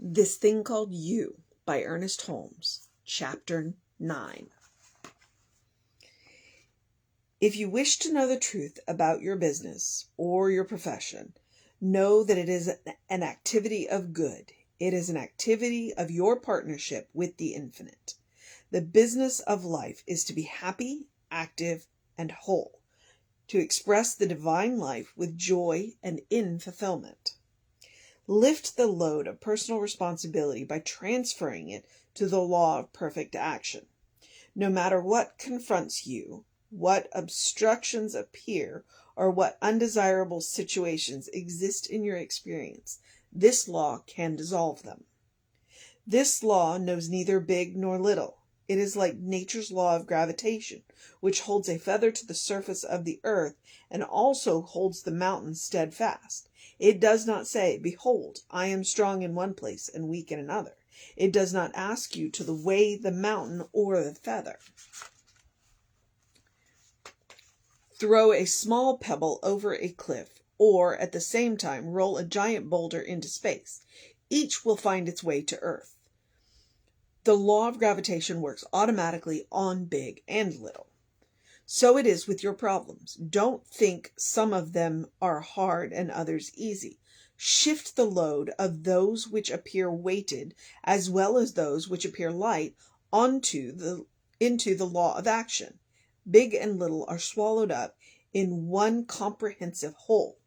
This Thing Called You by Ernest Holmes, Chapter 9. If you wish to know the truth about your business or your profession, know that it is an activity of good. It is an activity of your partnership with the infinite. The business of life is to be happy, active, and whole, to express the divine life with joy and in fulfillment. Lift the load of personal responsibility by transferring it to the law of perfect action. No matter what confronts you, what obstructions appear, or what undesirable situations exist in your experience, this law can dissolve them. This law knows neither big nor little. It is like nature's law of gravitation, which holds a feather to the surface of the earth and also holds the mountain steadfast. It does not say, "Behold, I am strong in one place and weak in another." It does not ask you to weigh the mountain or the feather. Throw a small pebble over a cliff, or at the same time roll a giant boulder into space. Each will find its way to earth. The law of gravitation works automatically on big and little. So it is with your problems. Don't think some of them are hard and others easy. Shift the load of those which appear weighted as well as those which appear light into the law of action. Big and little are swallowed up in one comprehensive whole.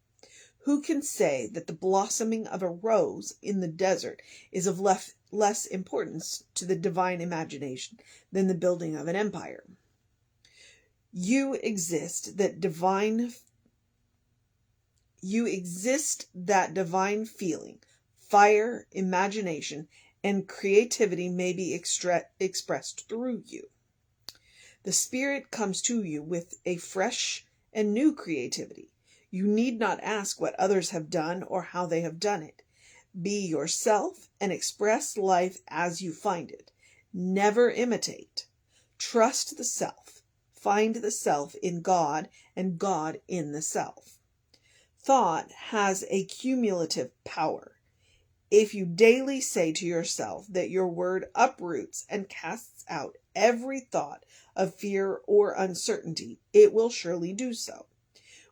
Who can say that the blossoming of a rose in the desert is of less importance to the divine imagination than the building of an empire? You exist that divine feeling, fire, imagination, and creativity may be expressed through you. The Spirit comes to you with a fresh and new creativity. You need not ask what others have done or how they have done it. Be yourself and express life as you find it. Never imitate. Trust the self. Find the self in God and God in the self. Thought has a cumulative power. If you daily say to yourself that your word uproots and casts out every thought of fear or uncertainty, it will surely do so.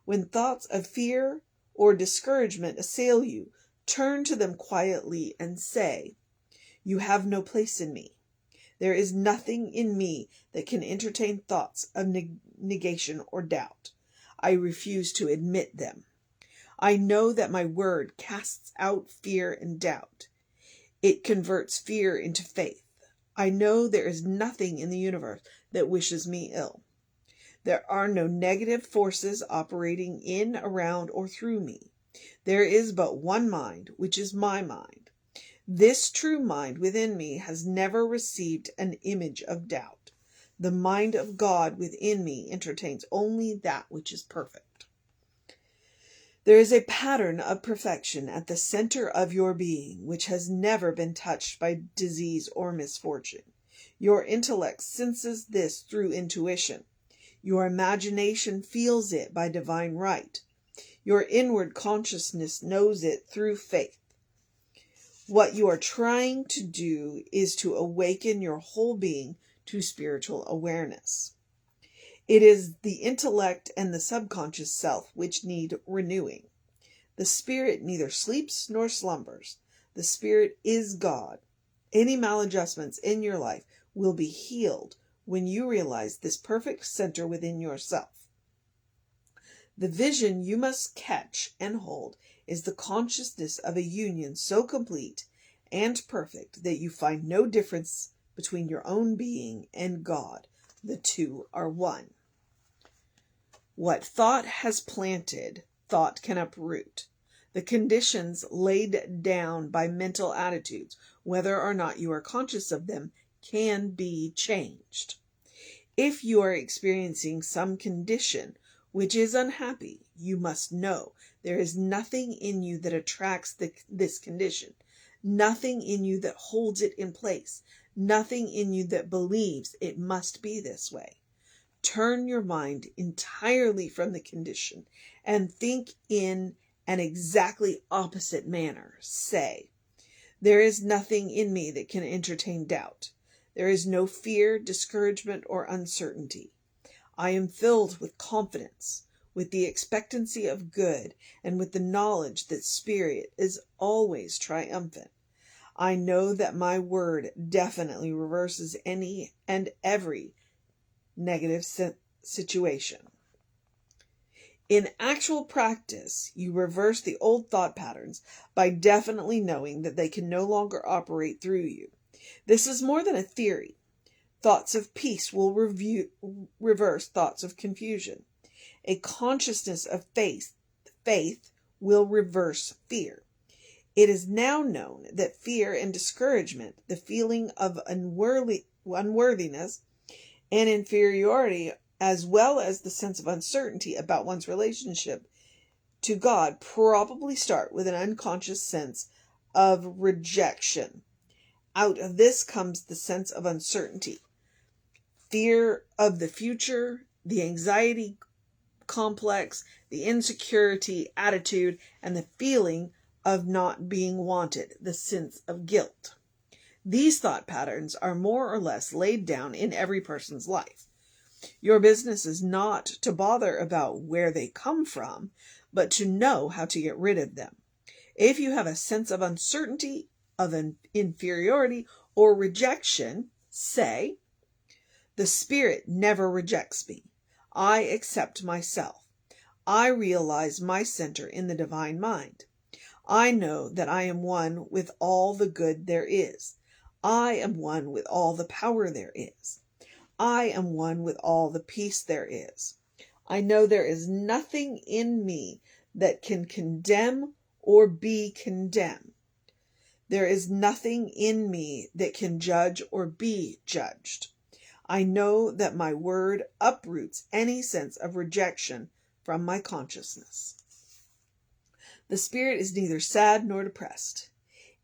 When thoughts of fear or discouragement assail you, turn to them quietly and say, "You have no place in me. There is nothing in me that can entertain thoughts of negation or doubt. I refuse to admit them. I know that my word casts out fear and doubt. It converts fear into faith. I know there is nothing in the universe that wishes me ill. There are no negative forces operating in, around, or through me. There is but one mind, which is my mind. This true mind within me has never received an image of doubt. The mind of God within me entertains only that which is perfect. There is a pattern of perfection at the center of your being, which has never been touched by disease or misfortune. Your intellect senses this through intuition. Your imagination feels it by divine right. Your inward consciousness knows it through faith. What you are trying to do is to awaken your whole being to spiritual awareness. It is the intellect and the subconscious self which need renewing. The spirit neither sleeps nor slumbers. The spirit is God. Any maladjustments in your life will be healed when you realize this perfect center within yourself. The vision you must catch and hold is the consciousness of a union so complete and perfect that you find no difference between your own being and God. The two are one. What thought has planted, thought can uproot. The conditions laid down by mental attitudes, whether or not you are conscious of them, can be changed. If you are experiencing some condition which is unhappy, you must know there is nothing in you that attracts this condition, nothing in you that holds it in place, nothing in you that believes it must be this way. Turn your mind entirely from the condition and think in an exactly opposite manner. Say, There is nothing in me that can entertain doubt. There is no fear, discouragement, or uncertainty. I am filled with confidence, with the expectancy of good, and with the knowledge that Spirit is always triumphant. I know that my word definitely reverses any and every negative situation. In actual practice, you reverse the old thought patterns by definitely knowing that they can no longer operate through you. This is more than a theory. Thoughts of peace will reverse thoughts of confusion. A consciousness of faith will reverse fear. It is now known that fear and discouragement, the feeling of unworthiness and inferiority, as well as the sense of uncertainty about one's relationship to God, probably start with an unconscious sense of rejection. Out of this comes the sense of uncertainty, fear of the future, the anxiety complex, the insecurity attitude, and the feeling of not being wanted, the sense of guilt. These thought patterns are more or less laid down in every person's life. Your business is not to bother about where they come from, but to know how to get rid of them. If you have a sense of uncertainty, of an inferiority, or rejection, say, "The Spirit never rejects me. I accept myself. I realize my center in the divine mind. I know that I am one with all the good there is. I am one with all the power there is. I am one with all the peace there is. I know there is nothing in me that can condemn or be condemned. There is nothing in me that can judge or be judged. I know that my word uproots any sense of rejection from my consciousness. The Spirit is neither sad nor depressed.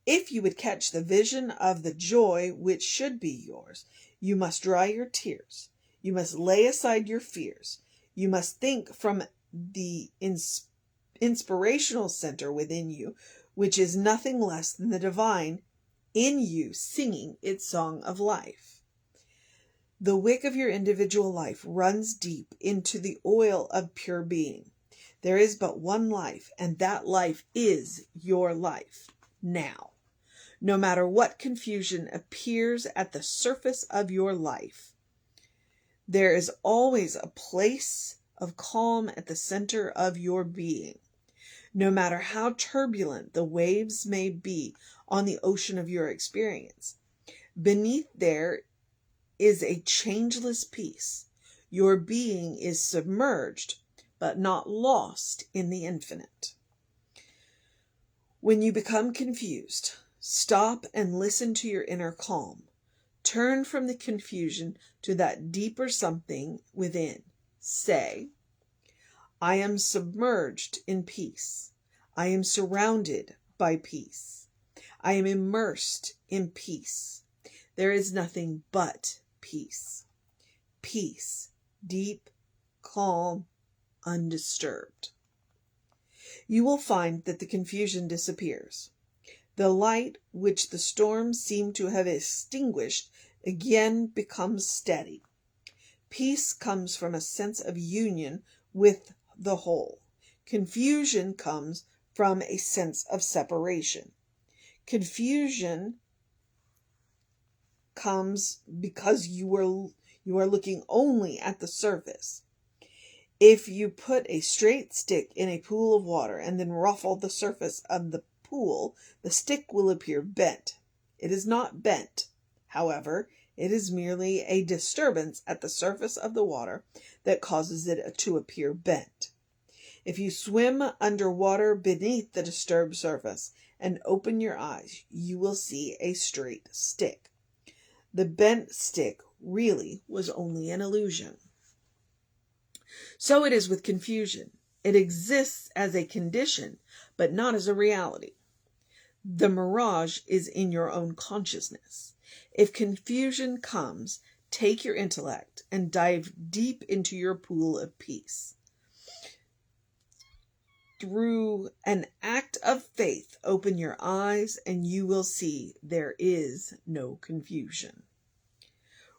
If you would catch the vision of the joy which should be yours, you must dry your tears. You must lay aside your fears. You must think from the inspirational center within you, which is nothing less than the divine in you singing its song of life. The wick of your individual life runs deep into the oil of pure being. There is but one life, and that life is your life now. No matter what confusion appears at the surface of your life, there is always a place of calm at the center of your being. No matter how turbulent the waves may be on the ocean of your experience, beneath there is a changeless peace. Your being is submerged, but not lost in the infinite. When you become confused, stop and listen to your inner calm. Turn from the confusion to that deeper something within. Say, "I am submerged in peace. I am surrounded by peace. I am immersed in peace. There is nothing but peace." Peace, deep, calm, undisturbed. You will find that the confusion disappears. The light which the storm seemed to have extinguished again becomes steady. Peace comes from a sense of union with the whole. Confusion comes from a sense of separation. Confusion comes because you are looking only at the surface. If you put a straight stick in a pool of water and then ruffle the surface of the pool, the stick will appear bent. It is not bent, however, it is merely a disturbance at the surface of the water that causes it to appear bent. If you swim under water beneath the disturbed surface and open your eyes, you will see a straight stick. The bent stick really was only an illusion. So it is with confusion. It exists as a condition, but not as a reality. The mirage is in your own consciousness. If confusion comes, take your intellect and dive deep into your pool of peace. through an act of faith, open your eyes and you will see there is no confusion.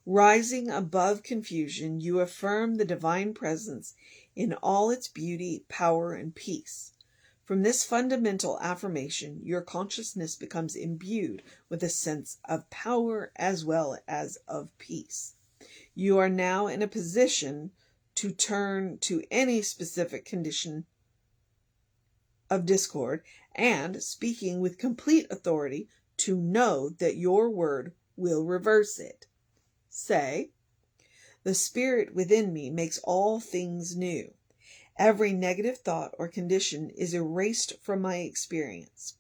Rising above confusion, you affirm the divine presence in all its beauty, power, and peace. From this fundamental affirmation, your consciousness becomes imbued with a sense of power as well as of peace. You are now in a position to turn to any specific condition of discord and, speaking with complete authority, to know that your word will reverse it. Say, the Spirit within me makes all things new. Every negative thought or condition is erased from my experience.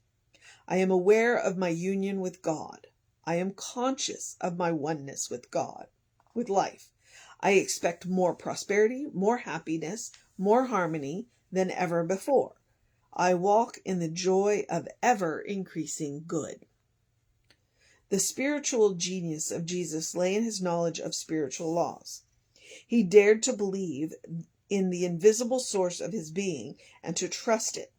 I am aware of my union with God. I am conscious of my oneness with God, with life. I expect more prosperity, more happiness, more harmony than ever before. I walk in the joy of ever-increasing good. The spiritual genius of Jesus lay in his knowledge of spiritual laws. He dared to believe in the invisible source of his being and to trust it.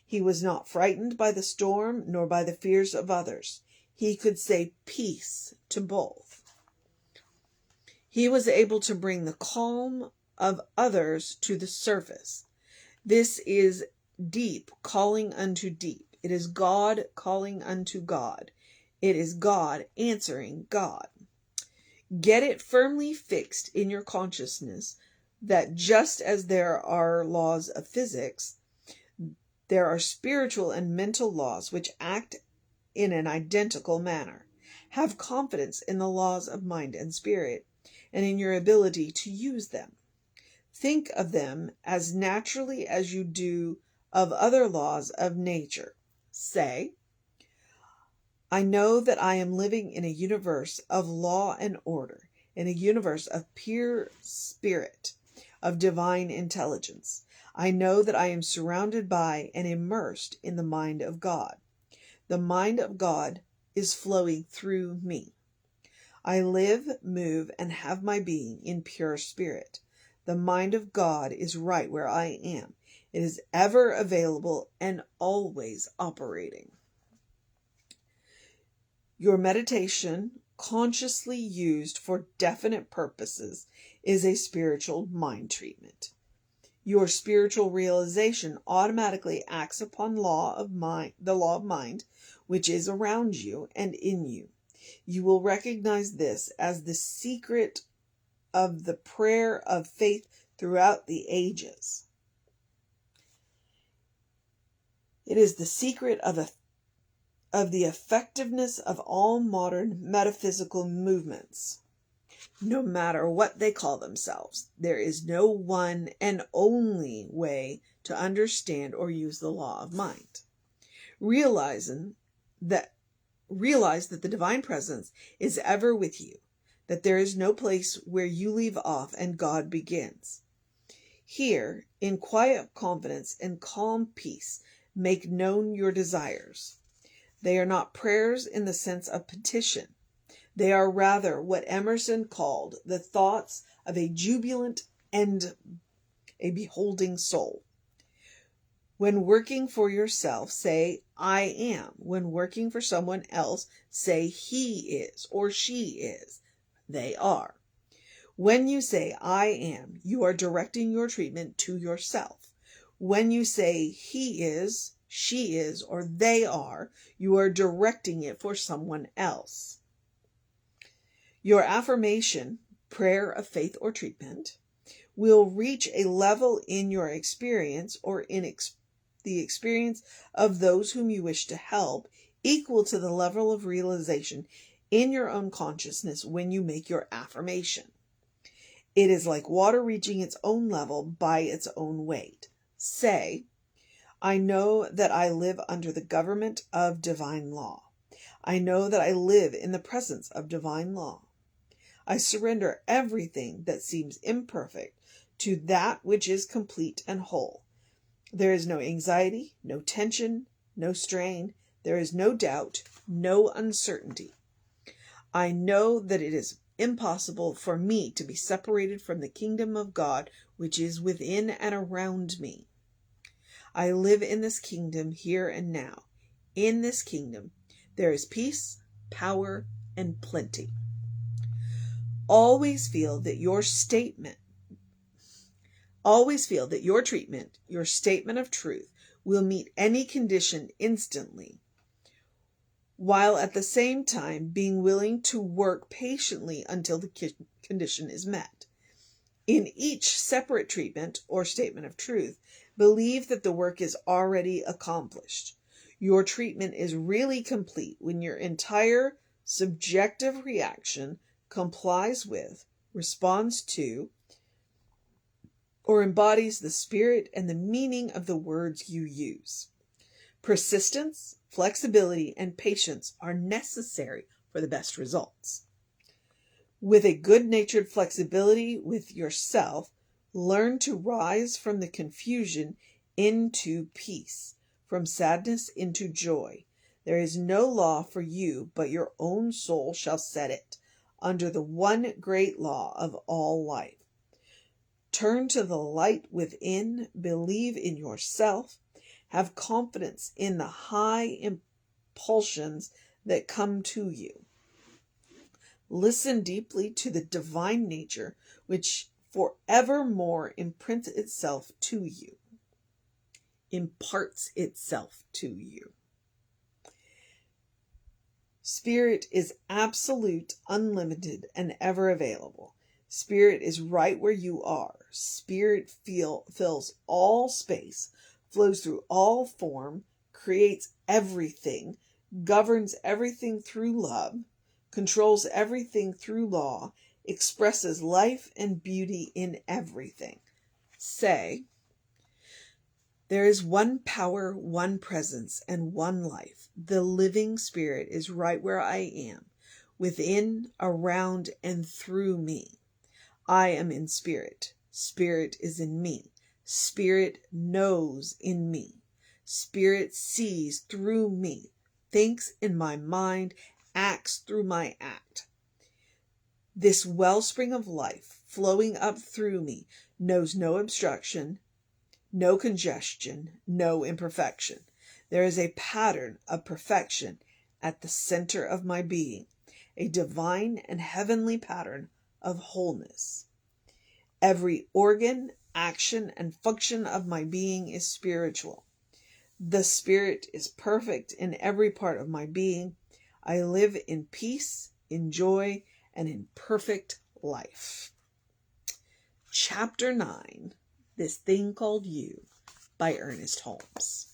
He was not frightened by the storm nor by the fears of others. He could say peace to both. He was able to bring the calm of others to the surface. This is deep calling unto deep. It is God calling unto God. It is God answering God. Get it firmly fixed in your consciousness that just as there are laws of physics, there are spiritual and mental laws which act in an identical manner. Have confidence in the laws of mind and spirit and in your ability to use them. Think of them as naturally as you do of other laws of nature. Say, I know that I am living in a universe of law and order, in a universe of pure spirit, of divine intelligence. I know that I am surrounded by and immersed in the mind of God. The mind of God is flowing through me. I live, move, and have my being in pure spirit. The mind of God is right where I am. It is ever available and always operating. Your meditation, consciously used for definite purposes, is a spiritual mind treatment. Your spiritual realization automatically acts upon the law of mind, which is around you and in you. You will recognize this as the secret of the prayer of faith throughout the ages. It is the secret of the effectiveness of all modern metaphysical movements. No matter what they call themselves, there is no one and only way to understand or use the law of mind. Realize that the divine presence is ever with you, that there is no place where you leave off and God begins. Here, in quiet confidence and calm peace, make known your desires. They are not prayers in the sense of petition. They are rather what Emerson called the thoughts of a jubilant and a beholding soul. When working for yourself, say, I am. When working for someone else, say, he is or she is. They are. When you say, I am, you are directing your treatment to yourself. When you say, he is, she is, or they are, you are directing it for someone else. Your affirmation, prayer of faith or treatment, will reach a level in your experience or in the experience of those whom you wish to help equal to the level of realization in your own consciousness when you make your affirmation. It is like water reaching its own level by its own weight. Say, I know that I live under the government of divine law. I know that I live in the presence of divine law. I surrender everything that seems imperfect to that which is complete and whole. There is no anxiety, no tension, no strain. There is no doubt, no uncertainty. I know that it is impossible for me to be separated from the kingdom of God which is within and around me. I live in this kingdom here and now. In this kingdom, there is peace, power, and plenty. Always feel that your treatment, your statement of truth, will meet any condition instantly, while at the same time being willing to work patiently until the condition is met. In each separate treatment or statement of truth, believe that the work is already accomplished. Your treatment is really complete when your entire subjective reaction complies with, responds to, or embodies the spirit and the meaning of the words you use. Persistence, flexibility, and patience are necessary for the best results. With a good-natured flexibility with yourself, learn to rise from the confusion into peace, from sadness into joy. There is no law for you, but your own soul shall set it, under the one great law of all life. Turn to the light within, believe in yourself, have confidence in the high impulsions that come to you. Listen deeply to the divine nature which forevermore imparts itself to you. Spirit is absolute, unlimited, and ever available. Spirit is right where you are. Spirit fills all space, flows through all form, creates everything, governs everything through love, controls everything through law, expresses life and beauty in everything. Say, there is one power, one presence, and one life. The living Spirit is right where I am, within, around, and through me. I am in Spirit. Spirit is in me. Spirit knows in me. Spirit sees through me, thinks in my mind, acts through my act. This wellspring of life flowing up through me knows no obstruction, no congestion, no imperfection. There is a pattern of perfection at the center of my being, a divine and heavenly pattern of wholeness. Every organ, action, and function of my being is spiritual. The Spirit is perfect in every part of my being. I live in peace, in joy, and in perfect life. Chapter 9, This Thing Called You, by Ernest Holmes.